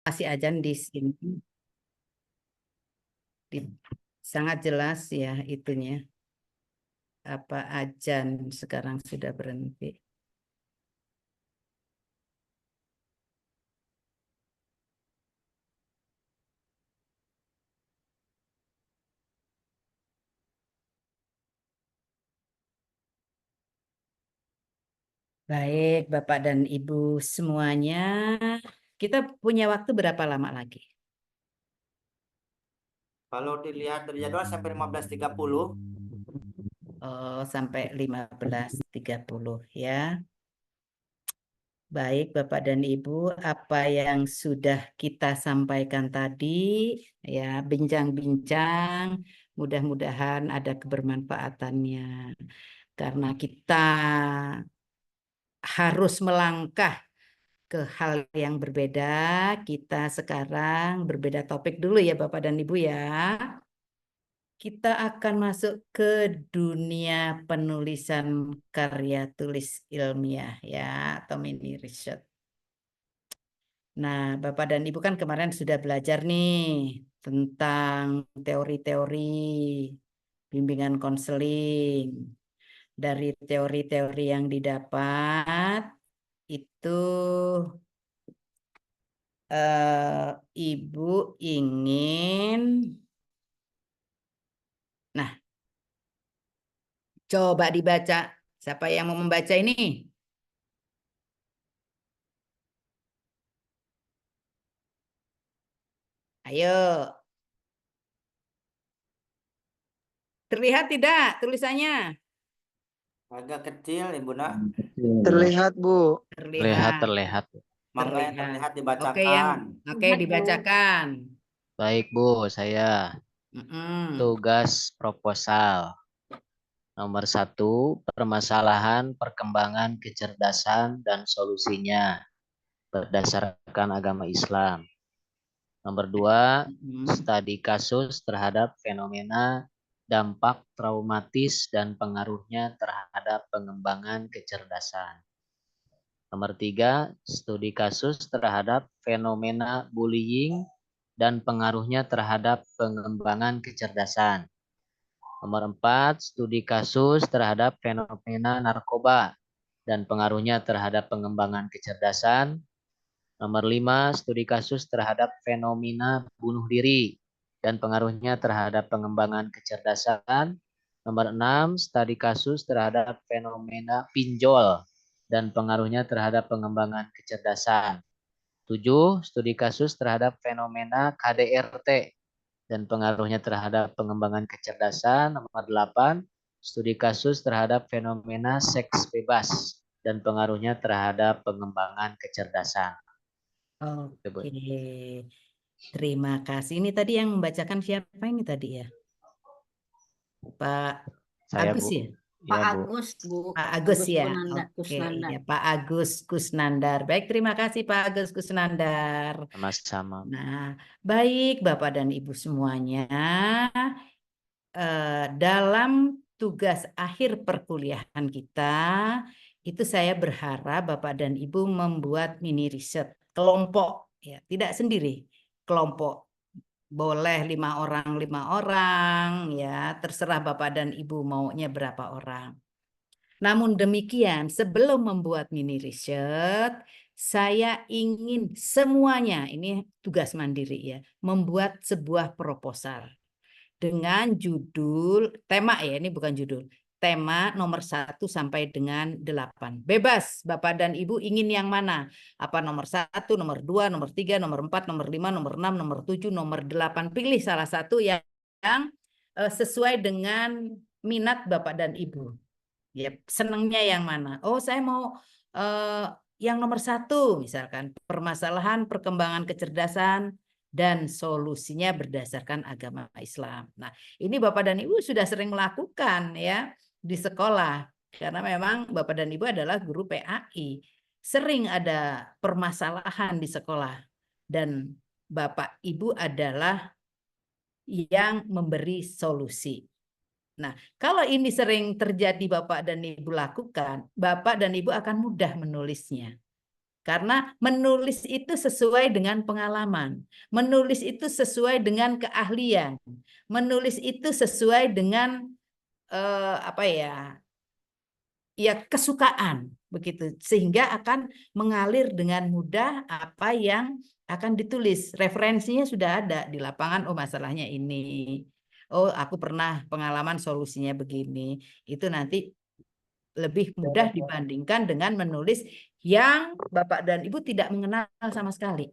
Masih azan di sini. Sangat jelas ya itunya. Apa azan sekarang sudah berhenti. Baik, Bapak dan Ibu semuanya. Kita punya waktu berapa lama lagi? Kalau dilihat dari jadwal sampai 15.30. Oh, sampai 15.30 ya. Baik, Bapak dan Ibu, apa yang sudah kita sampaikan tadi, ya, bincang-bincang, mudah-mudahan ada kebermanfaatannya. Karena kita harus melangkah ke hal yang berbeda, kita sekarang berbeda topik dulu ya, Bapak dan Ibu ya. Kita akan masuk ke dunia penulisan karya tulis ilmiah ya, atau mini research. Nah, Bapak dan Ibu kan kemarin sudah belajar nih tentang teori-teori bimbingan konseling. Dari teori-teori yang didapat itu Ibu ingin, nah, coba dibaca. Siapa yang mau membaca ini? Ayo, terlihat tidak tulisannya? Agak kecil, Ibu Nak. Terlihat, Bu. Terlihat, Terlihat. Mangga yang terlihat. terlihat Oke, dibacakan. dibacakan. Baik, Bu, saya tugas proposal. Nomor 1, permasalahan perkembangan kecerdasan dan solusinya berdasarkan agama Islam. Nomor 2, studi kasus terhadap fenomena dampak traumatis dan pengaruhnya terhadap pengembangan kecerdasan. Nomor 3, studi kasus terhadap fenomena bullying dan pengaruhnya terhadap pengembangan kecerdasan. Nomor 4, studi kasus terhadap fenomena narkoba dan pengaruhnya terhadap pengembangan kecerdasan. Nomor 5, studi kasus terhadap fenomena bunuh diri dan pengaruhnya terhadap pengembangan kecerdasan. Nomor 6, studi kasus terhadap fenomena pinjol dan pengaruhnya terhadap pengembangan kecerdasan. 7, studi kasus terhadap fenomena KDRT dan pengaruhnya terhadap pengembangan kecerdasan. Nomor 8, studi kasus terhadap fenomena seks bebas dan pengaruhnya terhadap pengembangan kecerdasan. Oke, terima kasih. Ini tadi yang membacakan siapa ini tadi ya? Pak Saya, Agus Bu. ya? Pak Ya, Bu. Agus, Bu. Pak Agus ya. Oke, Kusnandar. ya Pak Agus Kusnandar. Baik, terima kasih Pak Agus Kusnandar. Sama-sama. Nah, baik Bapak dan Ibu semuanya. Dalam tugas akhir perkuliahan kita, itu saya berharap Bapak dan Ibu membuat mini riset kelompok, ya, tidak sendiri, kelompok. Boleh 5 orang, ya, terserah Bapak dan Ibu maunya berapa orang. Namun demikian, sebelum membuat mini riset, saya ingin semuanya, ini tugas mandiri ya, membuat sebuah proposal dengan judul, tema ya, ini bukan judul, tema nomor 1 sampai dengan 8. Bebas, Bapak dan Ibu ingin yang mana? Apa nomor 1, nomor 2, nomor 3, nomor 4, nomor 5, nomor 6, nomor 7, nomor 8. Pilih salah satu yang sesuai dengan minat Bapak dan Ibu. Ya, senangnya yang mana? Oh, saya mau yang nomor 1, misalkan permasalahan perkembangan kecerdasan dan solusinya berdasarkan agama Islam. Nah, ini Bapak dan Ibu sudah sering melakukan ya di sekolah karena memang Bapak dan Ibu adalah guru PAI. Sering ada permasalahan di sekolah dan Bapak Ibu adalah yang memberi solusi. Nah, kalau ini sering terjadi Bapak dan Ibu lakukan, Bapak dan Ibu akan mudah menulisnya. Karena menulis itu sesuai dengan pengalaman, menulis itu sesuai dengan keahlian, menulis itu sesuai dengan apa ya, kesukaan begitu, sehingga akan mengalir dengan mudah apa yang akan ditulis. Referensinya sudah ada di lapangan. Oh, masalahnya ini. Oh, aku pernah pengalaman solusinya begini. Itu nanti lebih mudah dibandingkan dengan menulis yang Bapak dan Ibu tidak mengenal sama sekali.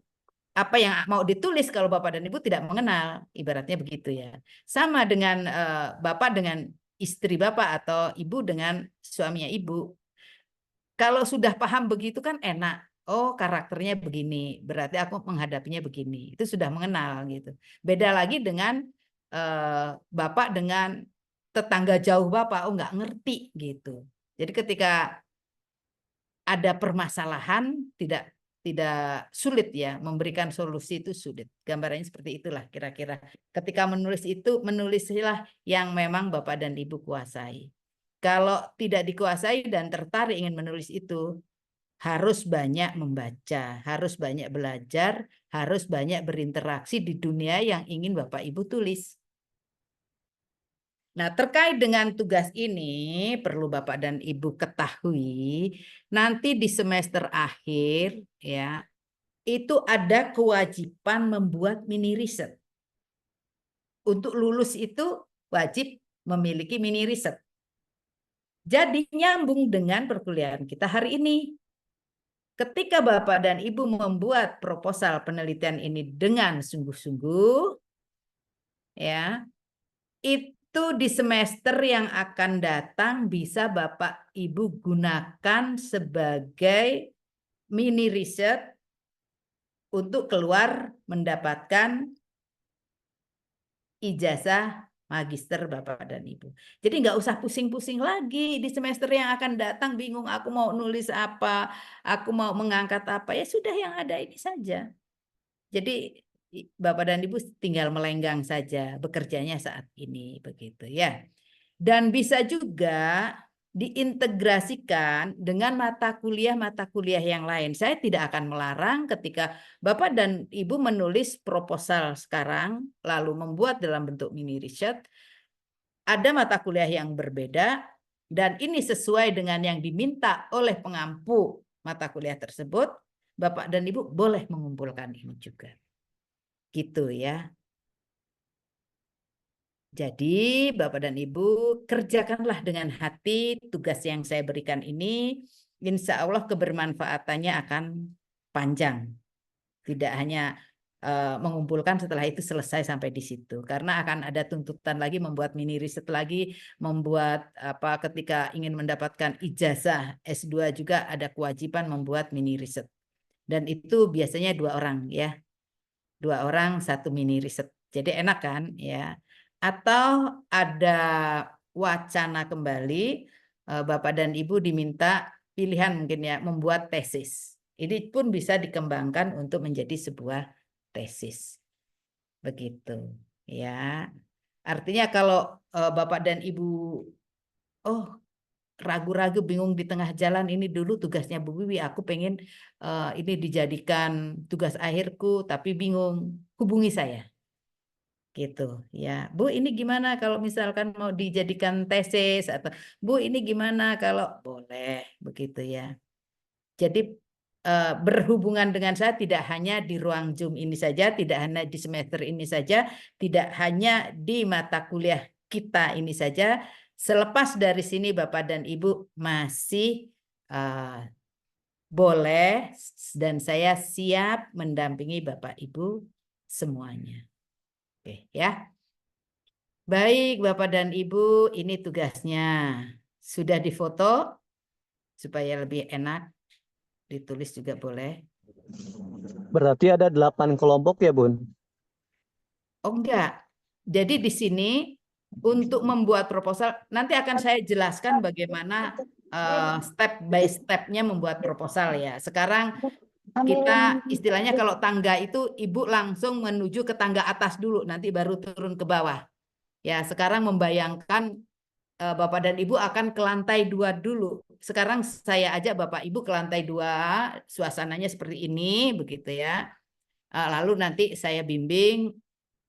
Apa yang mau ditulis kalau Bapak dan Ibu tidak mengenal, ibaratnya begitu ya. Sama dengan Bapak dengan istri Bapak atau Ibu dengan suaminya Ibu. Kalau sudah paham begitu kan enak. Oh, karakternya begini, berarti aku menghadapinya begini. Itu sudah mengenal gitu. Beda lagi dengan Bapak dengan tetangga jauh Bapak, oh nggak ngerti gitu. Jadi ketika ada permasalahan tidak sulit ya, memberikan solusi itu sulit. Gambarannya seperti itulah kira-kira. Ketika menulis itu, menulislah yang memang Bapak dan Ibu kuasai. Kalau tidak dikuasai dan tertarik ingin menulis itu, harus banyak membaca, harus banyak belajar, harus banyak berinteraksi di dunia yang ingin Bapak Ibu tulis. Nah, terkait dengan tugas ini, perlu Bapak dan Ibu ketahui, nanti di semester akhir, ya, itu ada kewajiban membuat mini riset. Untuk lulus itu wajib memiliki mini riset. Jadi nyambung dengan perkuliahan kita hari ini. Ketika Bapak dan Ibu membuat proposal penelitian ini dengan sungguh-sungguh, ya, itu di semester yang akan datang bisa Bapak Ibu gunakan sebagai mini riset untuk keluar mendapatkan ijazah magister Bapak dan Ibu. Jadi nggak usah pusing-pusing lagi di semester yang akan datang, bingung aku mau nulis apa, aku mau mengangkat apa, ya sudah yang ada ini saja. Jadi Bapak dan Ibu tinggal melenggang saja bekerjanya saat ini begitu ya. Dan bisa juga diintegrasikan dengan mata kuliah yang lain. Saya tidak akan melarang ketika Bapak dan Ibu menulis proposal sekarang lalu membuat dalam bentuk mini riset, ada mata kuliah yang berbeda dan ini sesuai dengan yang diminta oleh pengampu mata kuliah tersebut, Bapak dan Ibu boleh mengumpulkan ini juga. Gitu ya. Jadi Bapak dan Ibu kerjakanlah dengan hati tugas yang saya berikan ini. Insya Allah kebermanfaatannya akan panjang. Tidak hanya mengumpulkan setelah itu selesai sampai di situ. Karena akan ada tuntutan lagi membuat mini riset lagi, membuat apa ketika ingin mendapatkan ijazah S2 juga ada kewajiban membuat mini riset. Dan itu biasanya 2 orang ya. 2 orang 1 mini riset. Jadi enak kan ya. Atau ada wacana kembali Bapak dan Ibu diminta pilihan mungkin ya membuat tesis. Ini pun bisa dikembangkan untuk menjadi sebuah tesis. Begitu ya. Artinya kalau Bapak dan Ibu ragu-ragu bingung di tengah jalan, ini dulu tugasnya Bu Wiwi, aku pengen ini dijadikan tugas akhirku tapi bingung, hubungi saya. Gitu ya. Bu, ini gimana kalau misalkan mau dijadikan tesis atau Bu, ini gimana kalau boleh begitu ya. Jadi berhubungan dengan saya tidak hanya di ruang Zoom ini saja, tidak hanya di semester ini saja, tidak hanya di mata kuliah kita ini saja. Selepas dari sini Bapak dan Ibu masih boleh dan saya siap mendampingi Bapak Ibu semuanya. Oke ya. Baik Bapak dan Ibu, ini tugasnya. Sudah difoto supaya lebih enak. Ditulis juga boleh. Berarti ada 8 kelompok ya, Bun? Oh enggak. Jadi di sini untuk membuat proposal, nanti akan saya jelaskan bagaimana step by step-nya membuat proposal ya. Sekarang kita istilahnya kalau tangga itu Ibu langsung menuju ke tangga atas dulu, nanti baru turun ke bawah. Ya, sekarang membayangkan Bapak dan Ibu akan ke lantai 2 dulu. Sekarang saya ajak Bapak Ibu ke lantai 2, suasananya seperti ini, begitu ya. Lalu nanti saya bimbing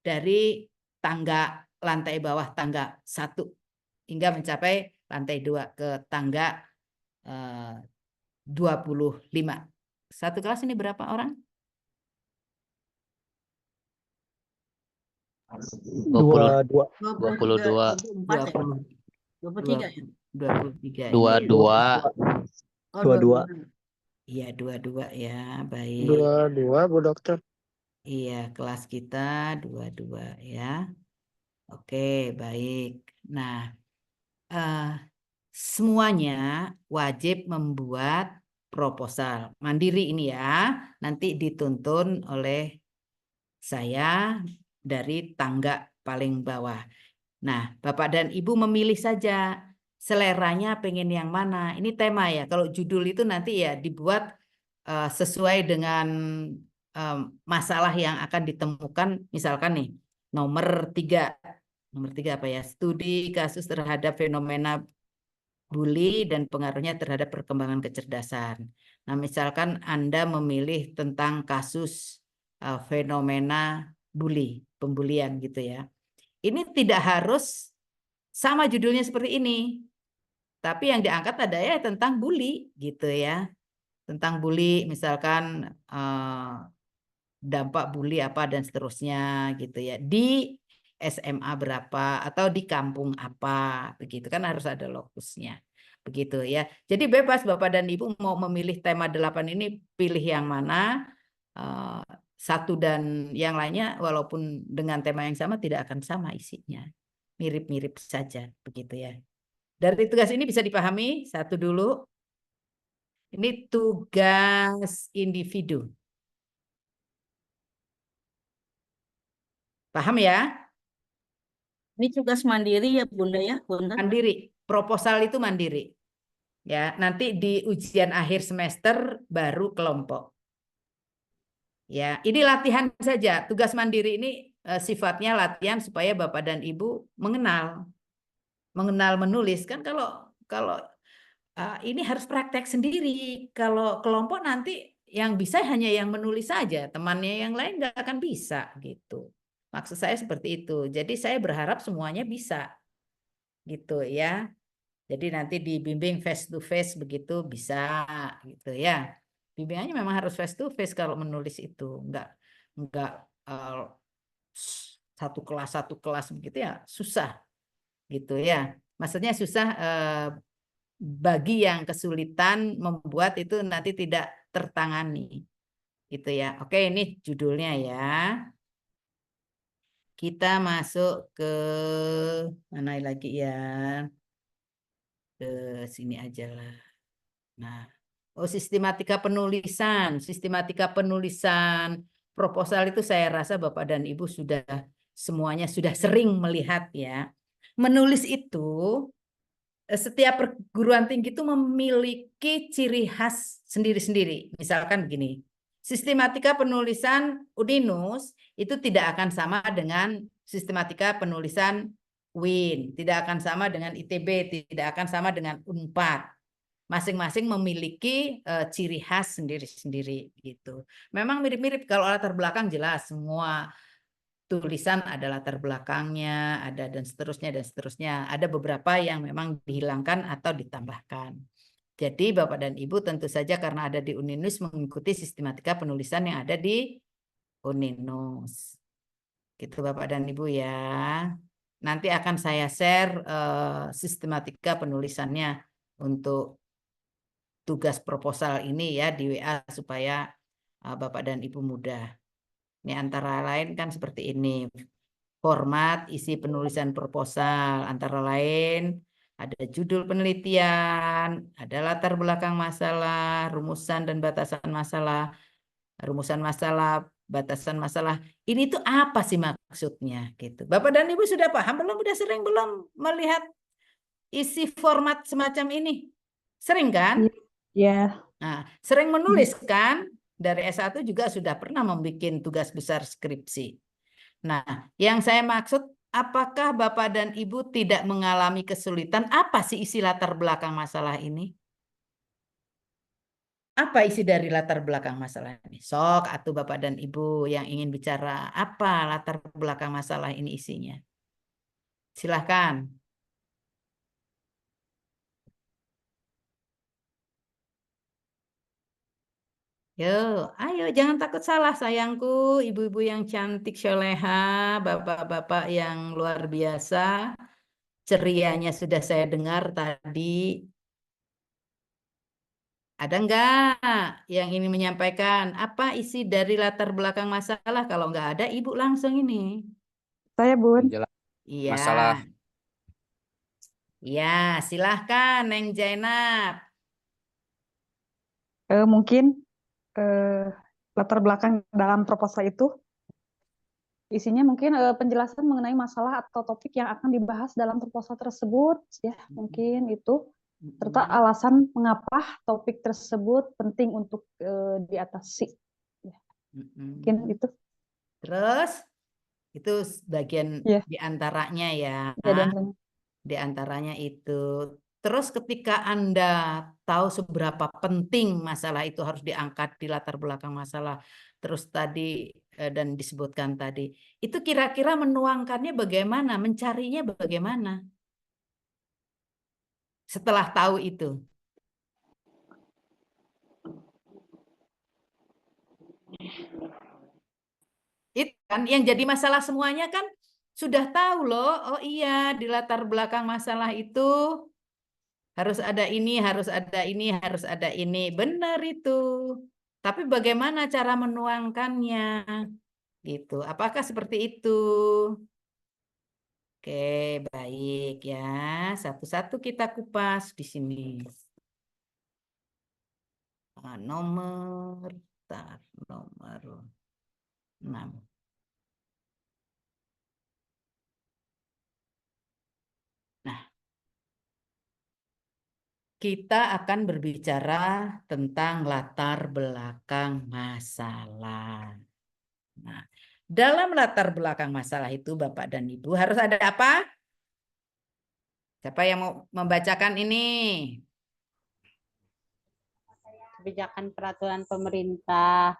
dari tangga lantai bawah tangga 1 hingga mencapai lantai 2 ke tangga 25. Satu kelas ini berapa orang? 22. 22. 24 ya? 23 ya? 23. 22. Oh, 22. Iya, 22 ya. Baik. 22 Bu Dokter. Iya, kelas kita 22 ya. Oke, baik. Nah, semuanya wajib membuat proposal mandiri ini ya. Nanti dituntun oleh saya dari tangga paling bawah. Nah, Bapak dan Ibu memilih saja seleranya pengen yang mana. Ini tema ya. Kalau judul itu nanti ya dibuat sesuai dengan masalah yang akan ditemukan. Misalkan nih, nomor 3. Nomor 3 apa ya? Studi kasus terhadap fenomena bully dan pengaruhnya terhadap perkembangan kecerdasan. Nah, misalkan Anda memilih tentang kasus fenomena bully, pembulian gitu ya. Ini tidak harus sama judulnya seperti ini. Tapi yang diangkat ada ya tentang bully gitu ya. Tentang bully misalkan dampak bully apa dan seterusnya gitu ya. Di SMA berapa atau di kampung apa begitu kan harus ada lokusnya. Begitu ya. Jadi bebas Bapak dan Ibu mau memilih tema 8 ini pilih yang mana. Satu dan yang lainnya walaupun dengan tema yang sama tidak akan sama isinya. Mirip-mirip saja begitu ya. Dari tugas ini bisa dipahami satu dulu. Ini tugas individu. Paham ya? Ini tugas mandiri ya Bunda ya, Bunda? Mandiri. Proposal itu mandiri. Ya, nanti di ujian akhir semester baru kelompok. Ya, ini latihan saja. Tugas mandiri ini sifatnya latihan supaya Bapak dan Ibu mengenal menulis kan kalau ini harus praktek sendiri. Kalau kelompok nanti yang bisa hanya yang menulis saja, temannya yang lain nggak akan bisa gitu. Maksud saya seperti itu. Jadi saya berharap semuanya bisa gitu ya. Jadi nanti dibimbing face to face begitu bisa gitu ya. Bimbingannya memang harus face to face kalau menulis itu, enggak satu kelas begitu ya susah gitu ya. Maksudnya susah bagi yang kesulitan membuat itu nanti tidak tertangani gitu ya. Oke, ini judulnya ya. Kita masuk ke mana lagi ya? Ke sini aja lah. Nah, sistematika penulisan proposal itu saya rasa Bapak dan Ibu semuanya sudah sering melihat ya. Menulis itu setiap perguruan tinggi itu memiliki ciri khas sendiri-sendiri. Misalkan begini, sistematika penulisan Uninus itu tidak akan sama dengan sistematika penulisan UIN, tidak akan sama dengan ITB, tidak akan sama dengan UNPAD. Masing-masing memiliki ciri khas sendiri-sendiri gitu. Memang mirip-mirip kalau latar belakang jelas semua tulisan ada latar belakangnya, ada dan seterusnya dan seterusnya. Ada beberapa yang memang dihilangkan atau ditambahkan. Jadi Bapak dan Ibu tentu saja karena ada di Uninus mengikuti sistematika penulisan yang ada di Uninus. Gitu Bapak dan Ibu ya. Nanti akan saya share sistematika penulisannya untuk tugas proposal ini ya di WA supaya Bapak dan Ibu mudah. Ini antara lain kan seperti ini. Format isi penulisan proposal antara lain ada judul penelitian, ada latar belakang masalah, rumusan dan batasan masalah, rumusan masalah, batasan masalah. Ini tuh apa sih maksudnya gitu. Bapak dan Ibu sudah paham belum? Sudah sering belum melihat isi format semacam ini? Sering kan? Ya. Nah, sering menulis kan? Dari S1 juga sudah pernah membuat tugas besar skripsi. Nah, yang saya maksud apakah Bapak dan Ibu tidak mengalami kesulitan? Apa sih isi latar belakang masalah ini? Apa isi dari latar belakang masalah ini? Sok, atau Bapak dan Ibu yang ingin bicara, apa latar belakang masalah ini isinya? Silahkan. Yo, ayo jangan takut salah sayangku, ibu-ibu yang cantik soleha, bapak-bapak yang luar biasa, cerianya sudah saya dengar tadi. Ada enggak yang ingin menyampaikan apa isi dari latar belakang masalah? Kalau enggak ada, ibu langsung ini. Saya, Bun. Menjelaskan Iya, masalah. iya, silahkan Neng Zainab. Mungkin latar belakang dalam proposal itu isinya mungkin penjelasan mengenai masalah atau topik yang akan dibahas dalam proposal tersebut, ya mungkin itu, serta alasan mengapa topik tersebut penting untuk diatasi. Ya, mungkin itu. Terus itu bagian Iya. diantaranya ya. Ya, dan Di antaranya itu. Terus ketika Anda tahu seberapa penting masalah itu harus diangkat di latar belakang masalah, terus tadi dan disebutkan tadi, itu kira-kira menuangkannya bagaimana, mencarinya bagaimana? Setelah tahu itu. Itu kan yang jadi masalah semuanya kan sudah tahu loh, oh iya di latar belakang masalah itu harus ada ini, harus ada ini, harus ada ini. Benar itu. Tapi bagaimana cara menuangkannya? Gitu. Apakah seperti itu? Oke, baik ya. Satu-satu kita kupas di sini. Nomor 6. Nah, kita akan berbicara tentang latar belakang masalah. Nah, dalam latar belakang masalah itu Bapak dan Ibu harus ada apa? Siapa yang mau membacakan ini? Kebijakan peraturan pemerintah.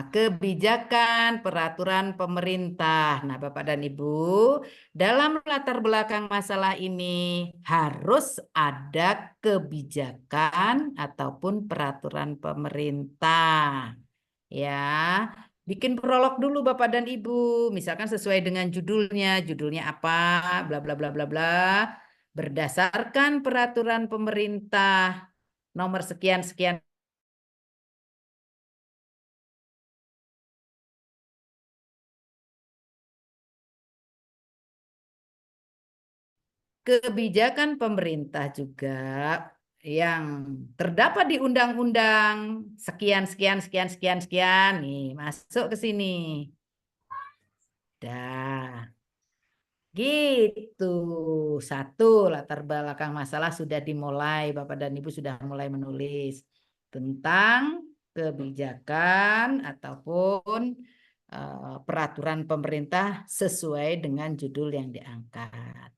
Kebijakan peraturan pemerintah. Nah, Bapak dan Ibu, dalam latar belakang masalah ini harus ada kebijakan ataupun peraturan pemerintah. Ya, bikin prolog dulu Bapak dan Ibu, misalkan sesuai dengan judulnya apa, bla bla bla bla bla, berdasarkan peraturan pemerintah nomor sekian sekian. Kebijakan pemerintah juga yang terdapat di undang-undang sekian sekian sekian sekian sekian nih masuk ke sini. Dah. Gitu. Satu, latar belakang masalah sudah dimulai. Bapak dan Ibu sudah mulai menulis tentang kebijakan ataupun peraturan pemerintah sesuai dengan judul yang diangkat.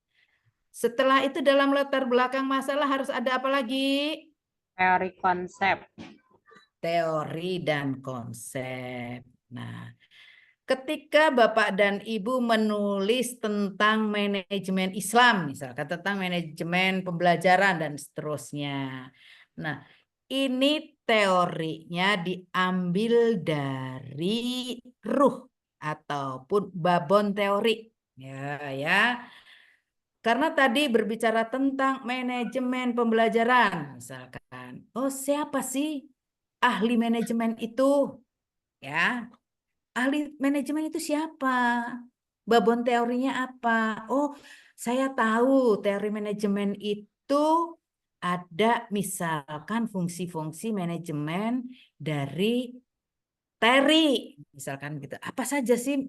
Setelah itu dalam latar belakang masalah harus ada apa lagi? Teori konsep. Teori dan konsep. Nah, ketika Bapak dan Ibu menulis tentang manajemen Islam, misalkan tentang manajemen pembelajaran dan seterusnya. Nah, ini teorinya diambil dari ruh ataupun babon teori. Ya. Karena tadi berbicara tentang manajemen pembelajaran, misalkan. Oh, siapa sih ahli manajemen itu? Ya, ahli manajemen itu siapa? Babon teorinya apa? Oh, saya tahu teori manajemen itu ada misalkan fungsi-fungsi manajemen dari Terry, misalkan gitu. Apa saja sih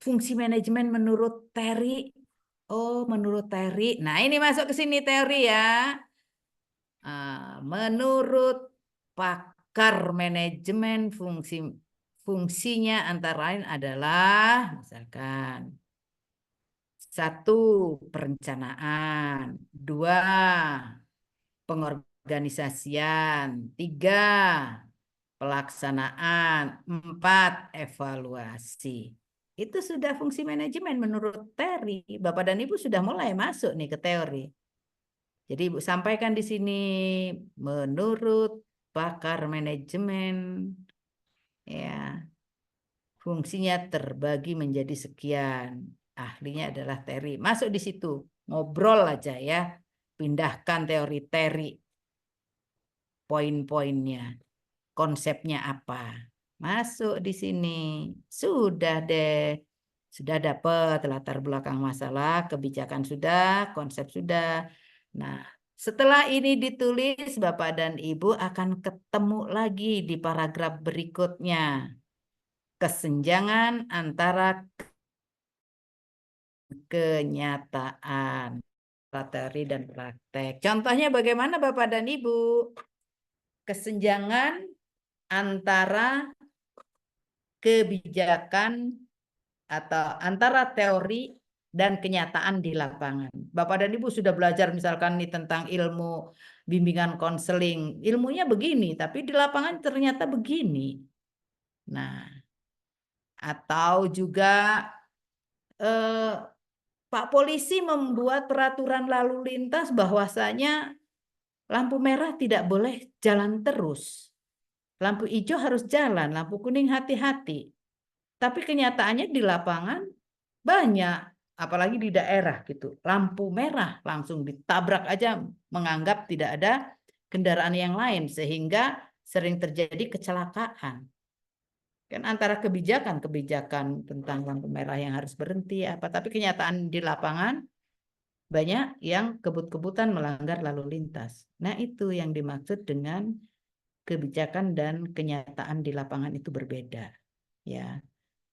fungsi manajemen menurut Terry? Oh, menurut Terry. Nah, ini masuk ke sini teori ya. Menurut pakar manajemen fungsinya antara lain adalah misalkan Satu, perencanaan. Dua, pengorganisasian. Tiga, pelaksanaan. Empat, evaluasi. Itu sudah fungsi manajemen menurut Terry. Bapak dan Ibu sudah mulai masuk nih ke teori. Jadi Ibu sampaikan di sini menurut pakar manajemen, ya, fungsinya terbagi menjadi sekian. Ahlinya adalah Terry. Masuk di situ, ngobrol aja ya. Pindahkan teori Terry. Poin-poinnya, konsepnya apa. Masuk di sini. Sudah deh. Sudah dapat latar belakang masalah, kebijakan sudah, konsep sudah. Nah, setelah ini ditulis, Bapak dan Ibu akan ketemu lagi di paragraf berikutnya. Kesenjangan antara kenyataan, teori dan praktek. Contohnya bagaimana Bapak dan Ibu? Kesenjangan antara kebijakan atau antara teori dan kenyataan di lapangan. Bapak dan Ibu sudah belajar misalkan nih tentang ilmu bimbingan konseling. Ilmunya begini, tapi di lapangan ternyata begini. Nah, atau juga Pak Polisi membuat peraturan lalu lintas bahwasanya lampu merah tidak boleh jalan terus. Lampu hijau harus jalan, lampu kuning hati-hati. Tapi kenyataannya di lapangan banyak, apalagi di daerah gitu. Lampu merah langsung ditabrak aja menganggap tidak ada kendaraan yang lain sehingga sering terjadi kecelakaan. Kan antara kebijakan tentang lampu merah yang harus berhenti apa, tapi kenyataan di lapangan banyak yang kebut-kebutan melanggar lalu lintas. Nah, itu yang dimaksud dengan kebijakan dan kenyataan di lapangan itu berbeda. Ya.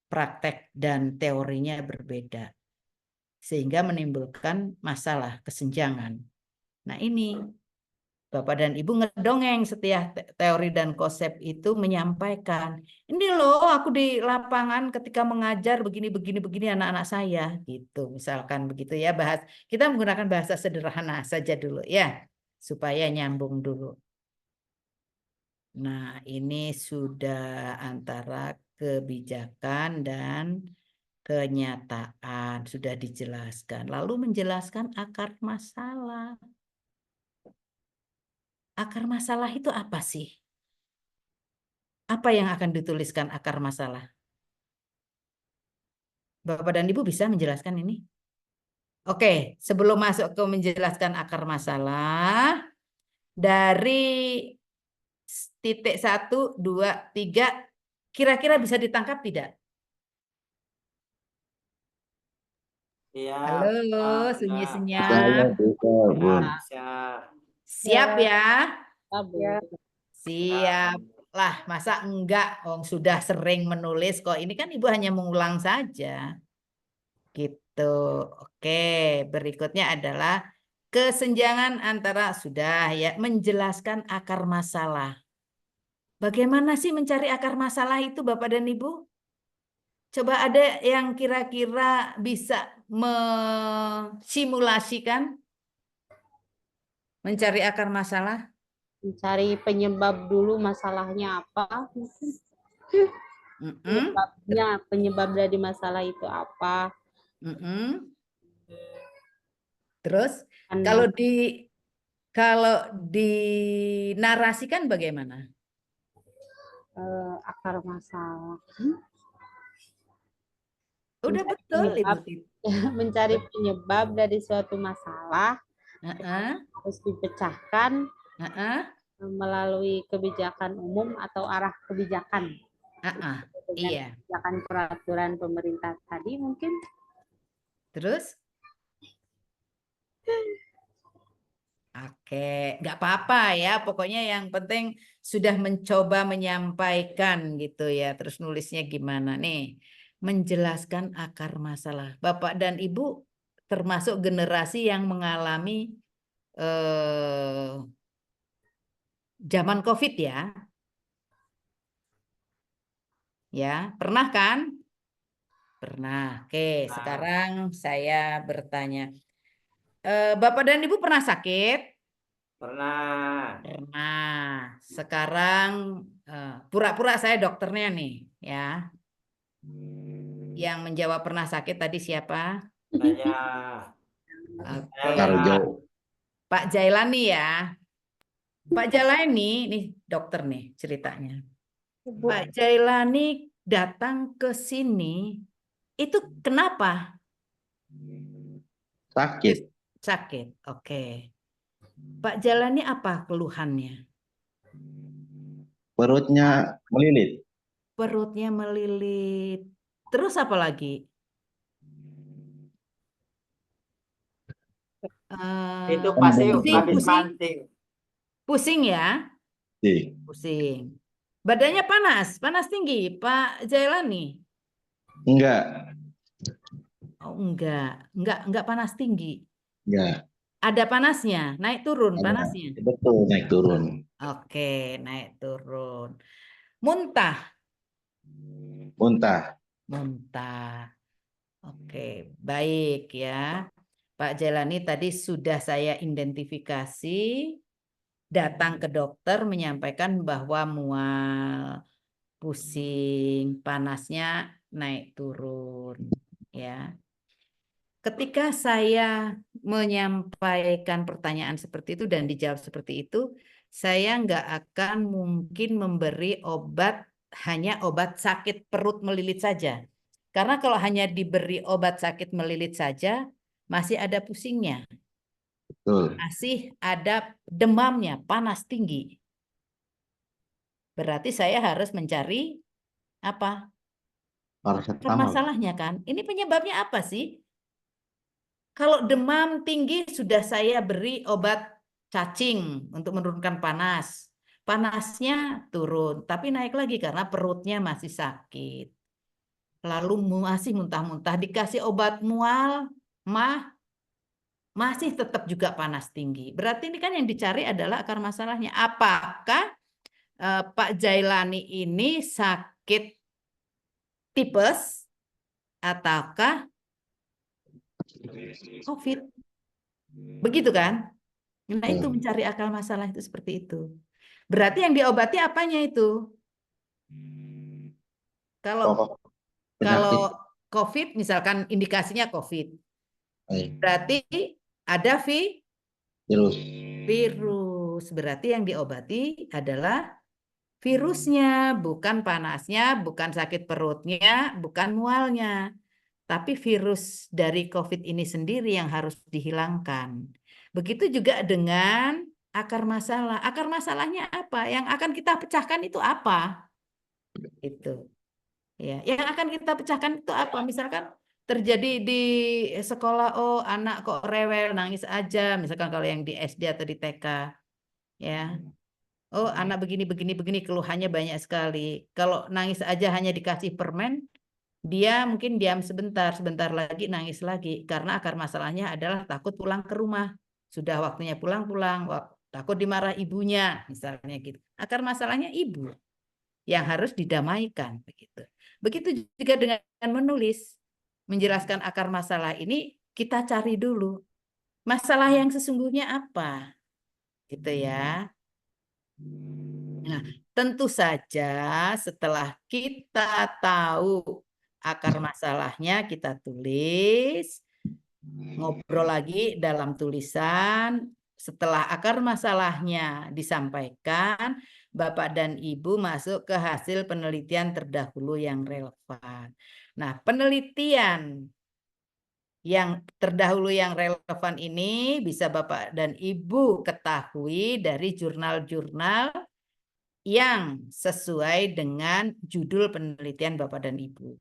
Praktek dan teorinya berbeda. Sehingga menimbulkan masalah kesenjangan. Nah, ini Bapak dan Ibu ngedongeng setiap teori dan konsep itu menyampaikan. Ini loh aku di lapangan ketika mengajar begini anak-anak saya gitu. Misalkan begitu ya, kita menggunakan bahasa sederhana saja dulu ya supaya nyambung dulu. Nah, ini sudah antara kebijakan dan kenyataan sudah dijelaskan. Lalu menjelaskan akar masalah. Akar masalah itu apa sih? Apa yang akan dituliskan akar masalah? Bapak dan Ibu bisa menjelaskan ini? Oke, sebelum masuk ke menjelaskan akar masalah, dari titik 1, 2, 3, kira-kira bisa ditangkap tidak? Iya, Halo, bisa. sunyi-senyap. Bisa. Siap ya? Ya. Siap. Lah, masa enggak? Sudah sering menulis kok. Ini kan Ibu hanya mengulang saja. Gitu. Oke, berikutnya adalah kesenjangan antara sudah ya menjelaskan akar masalah. Bagaimana sih mencari akar masalah itu Bapak dan Ibu? Coba ada yang kira-kira bisa mensimulasikan mencari akar masalah? Mencari penyebab dulu masalahnya apa. Penyebab dari masalah itu apa. Terus kalau dinarasikan bagaimana? Akar masalah. Udah betul penyebab, Ibu. Mencari penyebab dari suatu masalah harus dipecahkan melalui kebijakan umum atau arah kebijakan. Iya. Kebijakan peraturan pemerintah tadi mungkin. Terus? Oke, nggak apa-apa ya. Pokoknya yang penting sudah mencoba menyampaikan gitu ya. Terus nulisnya gimana nih? Menjelaskan akar masalah. Bapak dan Ibu termasuk generasi yang mengalami zaman COVID ya. Ya, pernah kan? Pernah. Oke, sekarang saya bertanya. Bapak dan Ibu pernah sakit? Pernah. Pernah. Sekarang pura-pura saya dokternya nih, ya. Yang menjawab pernah sakit tadi siapa? Saya. Oke. Tarjo. Pak Jailani ya. Pak Jailani, nih dokter nih ceritanya. Pak Jailani datang ke sini, itu kenapa? Sakit. Sakit, oke. Pak Jailani apa keluhannya? Perutnya melilit. Perutnya melilit. Terus apa lagi? Itu pasti Pusing, habis pusing, mancing. pusing ya? Iya. Pusing. Badannya panas, panas tinggi, Pak Jailani? Enggak. Oh, enggak panas tinggi. Enggak. Ada panasnya, naik turun Ada. panasnya. Betul, naik turun. Oke, naik turun. Muntah, Muntah. muntah. Oke, baik ya. Pak Jailani tadi sudah saya identifikasi, datang ke dokter menyampaikan bahwa mual, pusing, panasnya naik turun, ya. Ketika saya menyampaikan pertanyaan seperti itu dan dijawab seperti itu, saya nggak akan mungkin memberi obat, hanya obat sakit perut melilit saja. Karena kalau hanya diberi obat sakit melilit saja, masih ada pusingnya, Betul. masih ada demamnya, panas tinggi. Berarti saya harus mencari apa? Paracetamol. Masalahnya kan, ini penyebabnya apa sih? Kalau demam tinggi sudah saya beri obat cacing untuk menurunkan panas. Panasnya turun, tapi naik lagi karena perutnya masih sakit. Lalu masih muntah-muntah, dikasih obat mual, masih tetap juga panas tinggi. Berarti ini kan yang dicari adalah akar masalahnya. Apakah Pak Jailani ini sakit tipes ataukah COVID? Begitu kan? Nah, itu mencari akar masalah itu seperti itu. Berarti yang diobati apanya itu? Kalau COVID, misalkan indikasinya COVID, berarti ada virus. Berarti yang diobati adalah virusnya, bukan panasnya, bukan sakit perutnya, bukan mualnya. Tapi virus dari COVID ini sendiri yang harus dihilangkan. Begitu juga dengan akar masalah. Akar masalahnya apa? Yang akan kita pecahkan itu apa? Itu. Ya, yang akan kita pecahkan itu apa? Misalkan terjadi di sekolah, oh anak kok rewel, nangis aja. Misalkan kalau yang di SD atau di TK, ya. Oh, anak begini keluhannya banyak sekali. Kalau nangis aja hanya dikasih permen, dia mungkin diam sebentar, sebentar lagi nangis lagi. Karena akar masalahnya adalah takut pulang ke rumah. Sudah waktunya pulang-pulang, takut dimarah ibunya, misalnya gitu. Akar masalahnya ibu yang harus didamaikan. Begitu juga dengan menulis. Menjelaskan akar masalah ini, kita cari dulu. Masalah yang sesungguhnya apa? Gitu ya. Nah, tentu saja setelah kita tahu akar masalahnya, kita tulis, ngobrol lagi dalam tulisan. Setelah akar masalahnya disampaikan, Bapak dan Ibu masuk ke hasil penelitian terdahulu yang relevan. Nah, penelitian yang terdahulu yang relevan ini bisa Bapak dan Ibu ketahui dari jurnal-jurnal yang sesuai dengan judul penelitian Bapak dan Ibu.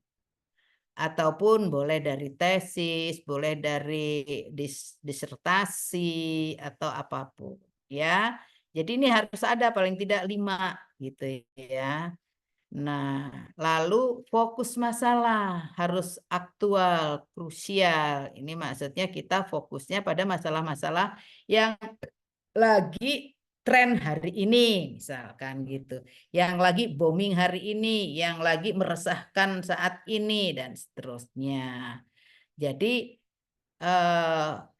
Ataupun boleh dari tesis, boleh dari disertasi, atau apapun. Ya, jadi ini harus ada paling tidak 5 gitu ya. Nah, lalu fokus masalah harus aktual, krusial. Ini maksudnya kita fokusnya pada masalah-masalah yang lagi tren hari ini, misalkan gitu. Yang lagi booming hari ini, yang lagi meresahkan saat ini, dan seterusnya. Jadi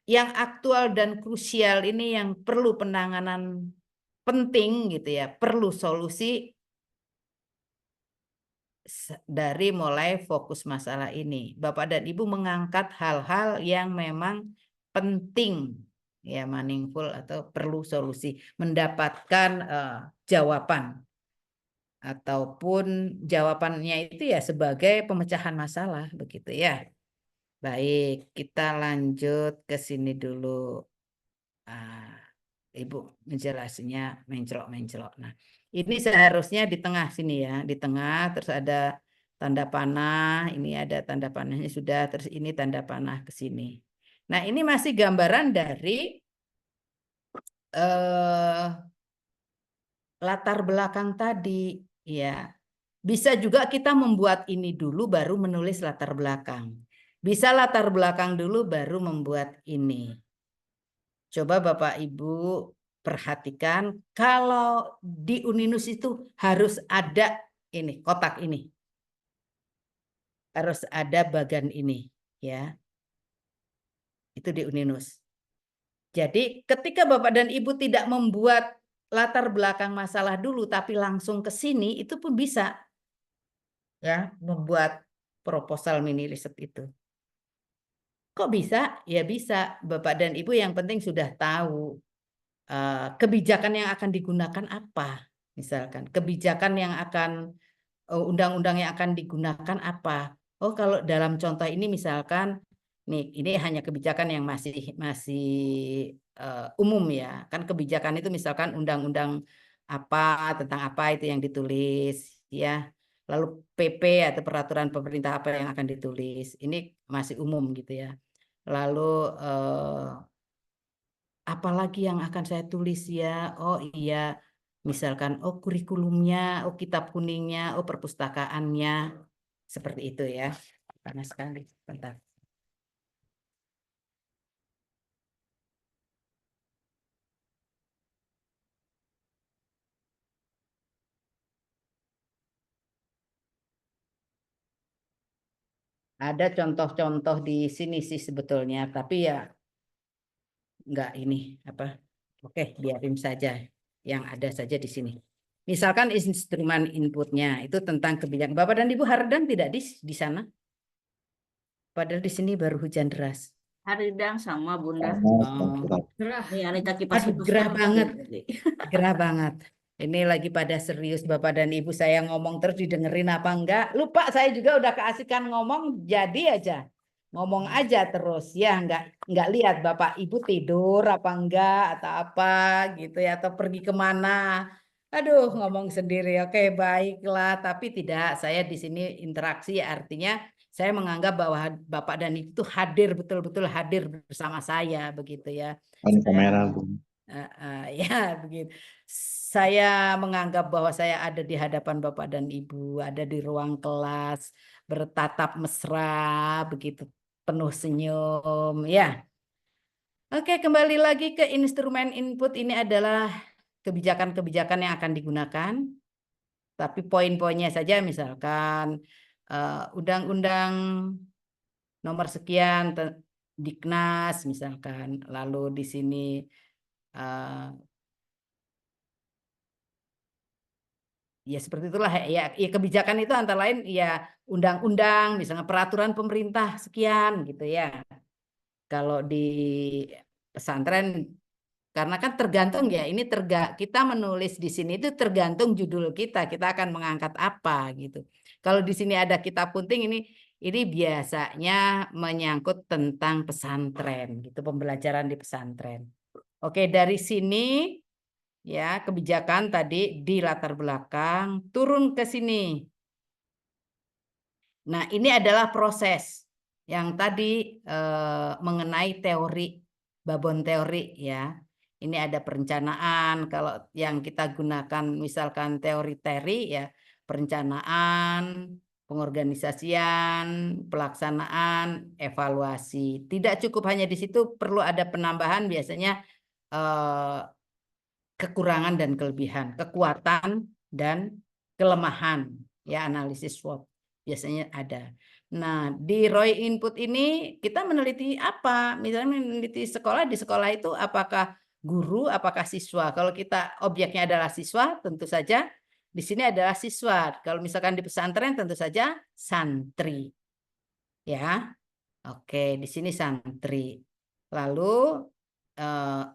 yang aktual dan krusial ini yang perlu penanganan penting gitu ya, perlu solusi dari mulai fokus masalah ini. Bapak dan Ibu mengangkat hal-hal yang memang penting ya, meaningful atau perlu solusi, mendapatkan jawaban ataupun jawabannya itu ya sebagai pemecahan masalah begitu ya. Baik, kita lanjut ke sini dulu. Ibu menjelasnya menclok-menclok. Nah, ini seharusnya di tengah sini ya, di tengah terus ada tanda panah, ini ada tanda panahnya sudah, terus ini tanda panah ke sini. Nah, ini masih gambaran dari latar belakang tadi ya. Bisa juga kita membuat ini dulu baru menulis latar belakang. Bisa latar belakang dulu baru membuat ini. Coba Bapak Ibu perhatikan kalau di Uninus itu harus ada ini, kotak ini. Harus ada bagan ini ya. Itu di Uninus. Jadi ketika Bapak dan Ibu tidak membuat latar belakang masalah dulu tapi langsung ke sini, itu pun bisa ya membuat proposal mini riset itu. Kok bisa? Ya bisa, Bapak dan Ibu yang penting sudah tahu kebijakan yang akan digunakan apa. Misalkan kebijakan yang akan, undang-undang yang akan digunakan apa. Oh kalau dalam contoh ini misalkan, nih ini hanya kebijakan yang masih umum ya. Kan kebijakan itu misalkan undang-undang apa, tentang apa itu yang ditulis ya. Lalu PP atau peraturan pemerintah apa yang akan ditulis. Ini masih umum gitu ya. Lalu apalagi yang akan saya tulis ya? Oh iya, misalkan oh kurikulumnya, oh kitab kuningnya, oh perpustakaannya, seperti itu ya. Panas sekali, bentar. Ada contoh-contoh di sini sih sebetulnya, tapi ya enggak ini apa? Oke, biarin saja yang ada saja di sini. Misalkan instrumen inputnya itu tentang kebijakan. Bapak dan Ibu Hardang tidak di sana? Padahal di sini baru hujan deras. Haridang sama Bunda. Gerah. Nih Anita kipas Aduh, kipas gerah terus banget. tadi. Gerah banget. Ini lagi pada serius Bapak dan Ibu, saya ngomong terus didengerin apa enggak. Lupa saya juga udah keasikan ngomong, jadi aja. Ngomong aja terus ya, enggak lihat Bapak Ibu tidur apa enggak atau apa gitu ya, atau pergi kemana. Aduh, ngomong sendiri. Oke, baiklah, tapi tidak, saya di sini interaksi artinya saya menganggap bahwa Bapak dan Ibu itu hadir, betul-betul hadir bersama saya begitu ya. Kamera, Bu. Ya begitu. Saya menganggap bahwa saya ada di hadapan Bapak dan Ibu, ada di ruang kelas, bertatap mesra, begitu penuh senyum, ya. Oke, kembali lagi ke instrumen input. Ini adalah kebijakan-kebijakan yang akan digunakan. Tapi poin-poinnya saja misalkan undang-undang nomor sekian Diknas misalkan, lalu di sini ya seperti itulah ya, kebijakan itu antara lain ya undang-undang, misalnya peraturan pemerintah sekian gitu ya. Kalau di pesantren karena kan tergantung ya, ini kita menulis di sini itu tergantung judul kita akan mengangkat apa gitu. Kalau di sini ada kitab punting ini biasanya menyangkut tentang pesantren gitu, pembelajaran di pesantren. Oke, dari sini ya kebijakan tadi di latar belakang turun ke sini. Nah, ini adalah proses yang tadi mengenai teori, babon teori ya. Ini ada perencanaan, kalau yang kita gunakan misalkan teori TERI ya, perencanaan, pengorganisasian, pelaksanaan, evaluasi. Tidak cukup hanya di situ, perlu ada penambahan biasanya kekurangan dan kelebihan, kekuatan dan kelemahan. Ya, analisis SWOT biasanya ada. Nah, di ROI input ini kita meneliti apa? Misalnya meneliti sekolah, di sekolah itu apakah guru, apakah siswa. Kalau kita objeknya adalah siswa, tentu saja di sini adalah siswa. Kalau misalkan di pesantren tentu saja santri. Ya. Oke, di sini santri. Lalu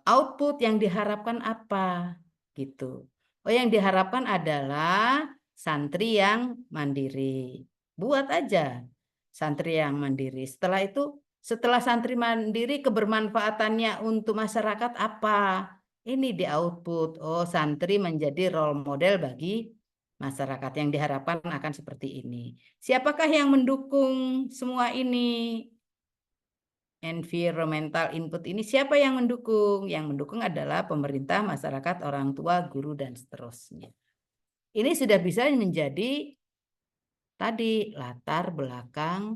output yang diharapkan apa? Gitu. Oh, yang diharapkan adalah santri yang mandiri. Buat aja santri yang mandiri. Setelah itu, setelah santri mandiri, kebermanfaatannya untuk masyarakat apa? Ini di output. Oh, santri menjadi role model bagi masyarakat. Yang diharapkan akan seperti ini. Siapakah yang mendukung semua ini? Environmental input ini siapa yang mendukung? Yang mendukung adalah pemerintah, masyarakat, orang tua, guru, dan seterusnya. Ini sudah bisa menjadi tadi latar belakang,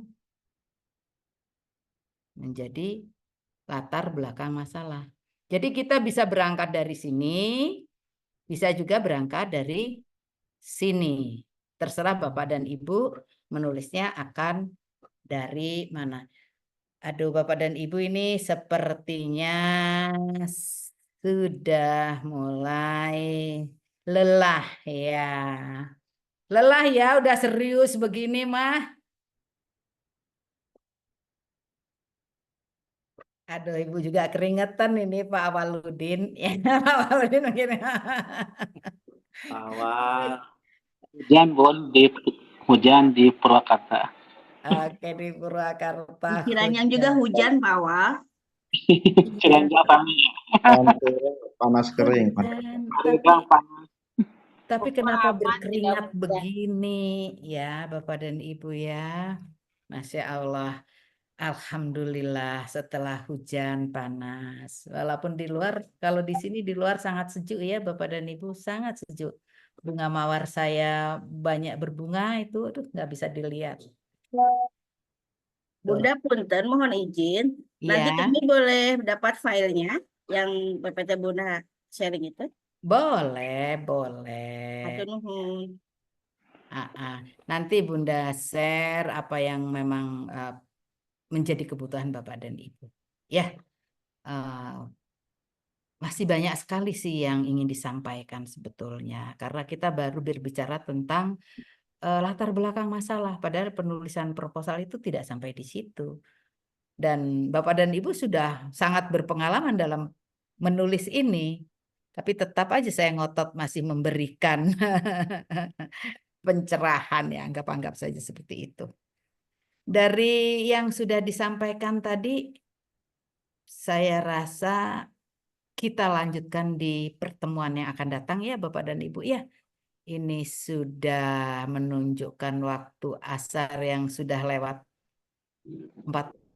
menjadi latar belakang masalah. Jadi kita bisa berangkat dari sini, bisa juga berangkat dari sini. Terserah Bapak dan Ibu menulisnya akan dari mana. Aduh, Bapak dan Ibu ini sepertinya sudah mulai lelah ya. Lelah ya, udah serius begini mah. Aduh, Ibu juga keringetan ini Pak Awaludin. Ya, Pak Awaludin begini. Bahwa Hujan di Purwakarta. Oke, di Purwakarta. Kiranya juga hujan, Pak Awal. Ciranjang kami. Panas kering. Tapi kenapa Aman, berkeringat tidak hujan. begini ya Bapak dan Ibu ya. Masya Allah. Alhamdulillah setelah hujan panas. Walaupun di luar, kalau di sini di luar sangat sejuk ya Bapak dan Ibu, sangat sejuk. Bunga mawar saya banyak berbunga itu, aduh nggak bisa dilihat. Bunda punten, mohon izin. Nanti Iya, kami boleh dapat filenya yang PPT Bunda sharing itu. boleh, boleh. Hatur nuhun. Nanti Bunda share apa yang memang menjadi kebutuhan Bapak dan Ibu. Ya, masih banyak sekali sih yang ingin disampaikan sebetulnya. Karena kita baru berbicara tentang latar belakang masalah. Padahal penulisan proposal itu tidak sampai di situ. Dan Bapak dan Ibu sudah sangat berpengalaman dalam menulis ini. Tapi tetap aja saya ngotot masih memberikan pencerahan ya, anggap-anggap saja seperti itu. Dari yang sudah disampaikan tadi, saya rasa kita lanjutkan di pertemuan yang akan datang ya Bapak dan Ibu ya. Ini sudah menunjukkan waktu asar yang sudah lewat 4